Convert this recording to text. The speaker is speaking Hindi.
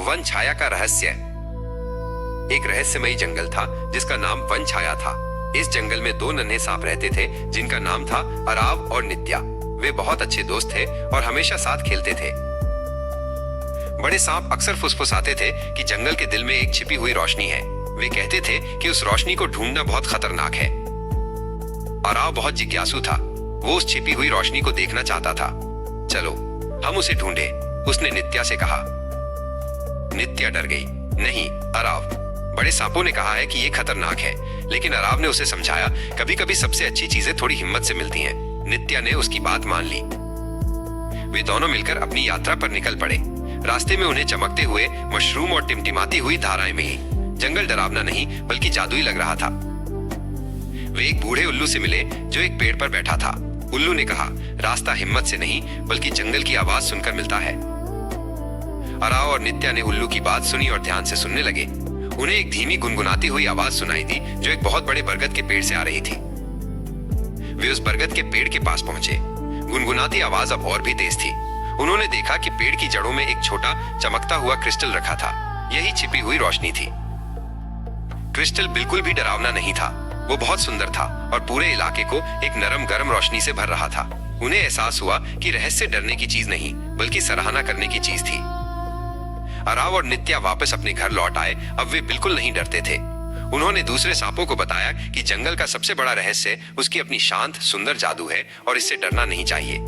वन छाया का रहस्य। एक रहस्यमयी जंगल था जिसका नाम वन छाया था। इस जंगल में दो नन्हे सांप रहते थे जिनका नाम था अराव और नित्या। वे बहुत अच्छे दोस्त थे और हमेशा साथ खेलते थे। बड़े सांप अक्सर फुसफुसाते थे कि जंगल के दिल में एक छिपी हुई रोशनी है। वे कहते थे कि उस रोशनी को ढूंढना बहुत खतरनाक है। अराव बहुत जिज्ञासु था। वो उस छिपी हुई रोशनी को देखना चाहता था। चलो हम उसे ढूंढे, उसने नित्या से कहा। नित्या डर गई। नहीं अराव, बड़े सांपों ने कहा है कि यह खतरनाक है। लेकिन अराव ने उसे समझाया, कभी कभी सबसे अच्छी चीजें थोड़ी हिम्मत से मिलती हैं। नित्या ने उसकी बात मान ली। वे दोनों मिलकर अपनी यात्रा पर निकल पड़े। रास्ते में उन्हें चमकते हुए मशरूम और टिमटिमाती हुई धाराएं मिली। जंगल डरावना नहीं बल्कि जादुई लग रहा था। वे एक बूढ़े उल्लू से मिले जो एक पेड़ पर बैठा था। उल्लू ने कहा, रास्ता हिम्मत से नहीं बल्कि जंगल की आवाज सुनकर मिलता है। अराव और नित्या ने उल्लू की बात सुनी और ध्यान से सुनने लगे। उन्हें एक धीमी गुनगुनाती हुई आवाज सुनाई दी जो एक बहुत बड़े बरगद के पेड़ से आ रही थी। वे उस बरगद के पेड़ के पास पहुंचे। गुनगुनाती आवाज अब और भी तेज थी। उन्होंने देखा कि पेड़ की जड़ों में एक छोटा चमकता हुआ क्रिस्टल रखा था। यही छिपी हुई रोशनी थी। क्रिस्टल बिल्कुल भी डरावना नहीं था। वो बहुत सुंदर था और पूरे इलाके को एक नरम गर्म रोशनी से भर रहा था। उन्हें एहसास हुआ कि रहस्य डरने की चीज नहीं बल्कि सराहना करने की चीज थी। अराव और नित्या वापस अपने घर लौट आए। अब वे बिल्कुल नहीं डरते थे। उन्होंने दूसरे सांपों को बताया कि जंगल का सबसे बड़ा रहस्य उसकी अपनी शांत सुंदर जादू है और इससे डरना नहीं चाहिए।